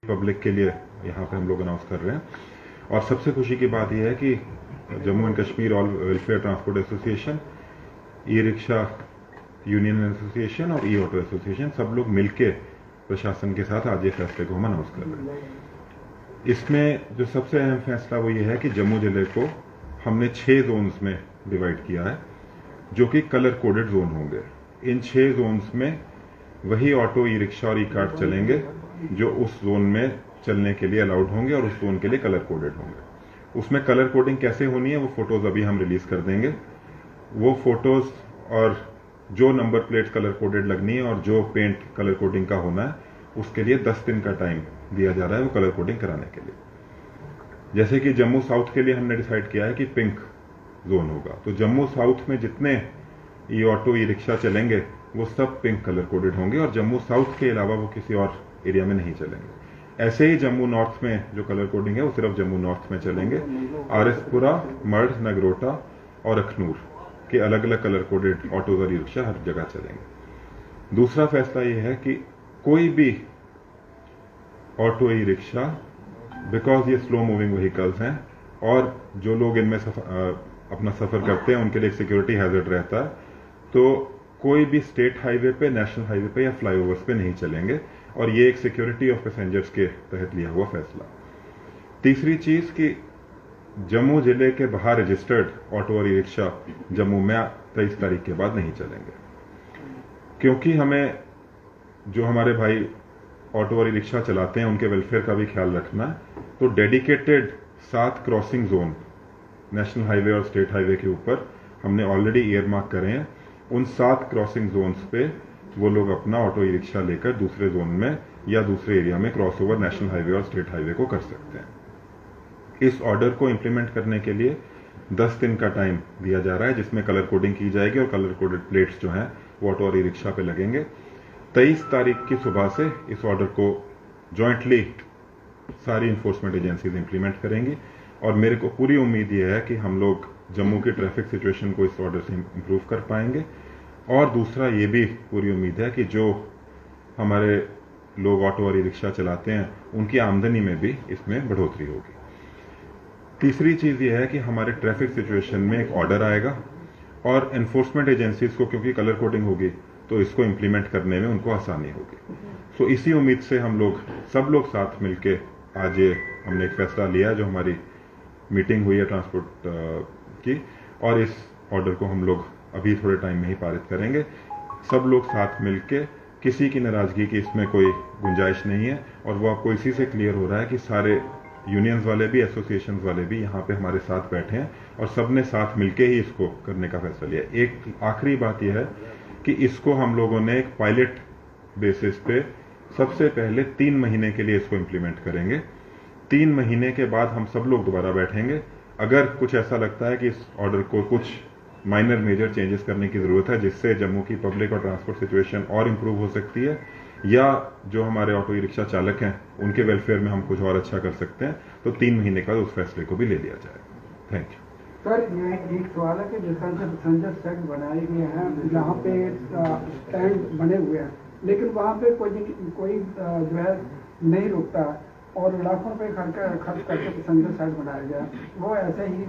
Public के लिए यहाँ पे हम लोग अनाउंस कर रहे हैं। और सबसे खुशी की बात यह है कि Jammu and Kashmir all welfare transport association, e rickshaw union association और ई ऑटो एसोसिएशन सब लोग मिलके प्रशासन के साथ आज ये फैसले को हम अनाउंस कर रहे हैं। इसमें जो सबसे अहम फैसला वो ये है कि जम्मू जिले को हमने 6 जोन्स में डिवाइड किया है, जो कि कलर कोडेड जोन होंगे। इन 6 जोन्स में वही ऑटो, ई रिक्शा और ई कार्ट चलेंगे जो उस जोन में चलने के लिए अलाउड होंगे और उस जोन के लिए कलर कोडेड होंगे। उसमें कलर कोडिंग कैसे होनी है वो फोटोज अभी हम रिलीज कर देंगे। वो फोटोज और जो नंबर प्लेट कलर कोडेड लगनी है और जो पेंट कलर कोडिंग का होना है उसके लिए 10 दिन का टाइम दिया जा रहा है वो कलर कोडिंग कराने के लिए। जैसे कि जम्मू साउथ के लिए हमने डिसाइड किया है कि पिंक जोन होगा, तो जम्मू साउथ में जितने ई ऑटो, ई रिक्शा चलेंगे वो सब पिंक कलर कोडेड होंगे और जम्मू साउथ के अलावा वो किसी और एरिया में नहीं चलेंगे। ऐसे ही जम्मू नॉर्थ में जो कलर कोडिंग है वो सिर्फ जम्मू नॉर्थ में चलेंगे। आरएसपुरा, मर्ड, नगरोटा और अखनूर के अलग अलग कलर कोडेड ऑटोज और ई रिक्शा हर जगह चलेंगे। दूसरा फैसला ये है कि कोई भी ऑटो, ई रिक्शा, बिकॉज ये स्लो मूविंग व्हीकल्स हैं और जो लोग इनमें अपना सफर करते हैं उनके लिए सिक्योरिटी हैजर्ड रहता है, तो कोई भी स्टेट हाईवे पे, नेशनल हाईवे पे या फ्लाईओवर्स पे नहीं चलेंगे और ये एक सिक्योरिटी ऑफ पैसेंजर्स के तहत लिया हुआ फैसला। तीसरी चीज कि जम्मू जिले के बाहर रजिस्टर्ड ऑटो और ई रिक्शा जम्मू में 23 तारीख के बाद नहीं चलेंगे, क्योंकि हमें जो हमारे भाई ऑटो और ई रिक्शा चलाते हैं उनके वेलफेयर का भी ख्याल रखना है। तो dedicated 7 crossing zone national highway और स्टेट हाईवे के ऊपर हमने ऑलरेडी ईयरमार्क करे हैं। उन 7 क्रॉसिंग जोन्स पे वो लोग अपना ऑटो, ई रिक्शा लेकर दूसरे जोन में या दूसरे एरिया में क्रॉस ओवर नेशनल हाईवे और स्टेट हाईवे को कर सकते हैं। इस ऑर्डर को इंप्लीमेंट करने के लिए 10 दिन का टाइम दिया जा रहा है, जिसमें कलर कोडिंग की जाएगी और कलर कोडेड प्लेट्स जो हैं वो ऑटो और ई रिक्शा पे लगेंगे। 23 तारीख की सुबह से इस ऑर्डर को जॉइंटली सारी इन्फोर्समेंट एजेंसीज इंप्लीमेंट करेंगी और मेरे को पूरी उम्मीद यह है कि हम लोग जम्मू की ट्रैफिक सिचुएशन को इस ऑर्डर से इंप्रूव कर पाएंगे। और दूसरा ये भी पूरी उम्मीद है कि जो हमारे लोग ऑटो और ई रिक्शा चलाते हैं उनकी आमदनी में भी इसमें बढ़ोतरी होगी। तीसरी चीज ये है कि हमारे ट्रैफिक सिचुएशन में एक ऑर्डर आएगा और एनफोर्समेंट एजेंसीज को, क्योंकि कलर कोडिंग होगी तो इसको इंप्लीमेंट करने में उनको आसानी होगी। सो इसी उम्मीद से हम लोग सब लोग साथ मिलके आज ये हमने एक फैसला लिया जो हमारी मीटिंग हुई है ट्रांसपोर्ट की, और इस ऑर्डर को हम लोग अभी थोड़े टाइम में ही पारित करेंगे। सब लोग साथ मिलके, किसी की नाराजगी की इसमें कोई गुंजाइश नहीं है और वो आपको इसी से क्लियर हो रहा है कि सारे यूनियंस वाले भी, एसोसिएशन वाले भी यहाँ पे हमारे साथ बैठे हैं और सबने साथ मिलके ही इसको करने का फैसला लिया। एक आखिरी बात यह है कि इसको हम लोगों ने एक पायलट बेसिस पे सबसे पहले 3 महीने के लिए इसको इंप्लीमेंट करेंगे। 3 महीने के बाद हम सब लोग दोबारा बैठेंगे। अगर कुछ ऐसा लगता है कि इस ऑर्डर को कुछ माइनर मेजर चेंजेस करने की जरूरत है जिससे जम्मू की पब्लिक और ट्रांसपोर्ट सिचुएशन और इंप्रूव हो सकती है, या जो हमारे ऑटो ई रिक्शा चालक हैं उनके वेलफेयर में हम कुछ और अच्छा कर सकते हैं, तो 3 महीने का उस फैसले को भी ले लिया जाएगा। Thank you. सर, ये एक सवाल है कि जिस तरह से पैसेंजर सेट बनाए गए हैं, जहाँ पे स्टैंड बने हुए हैं, लेकिन वहाँ पे कोई जो है नहीं रुकता और लाखों रुपए खर्च करके पैसेंजर सेट बनाया गया, वो ऐसे ही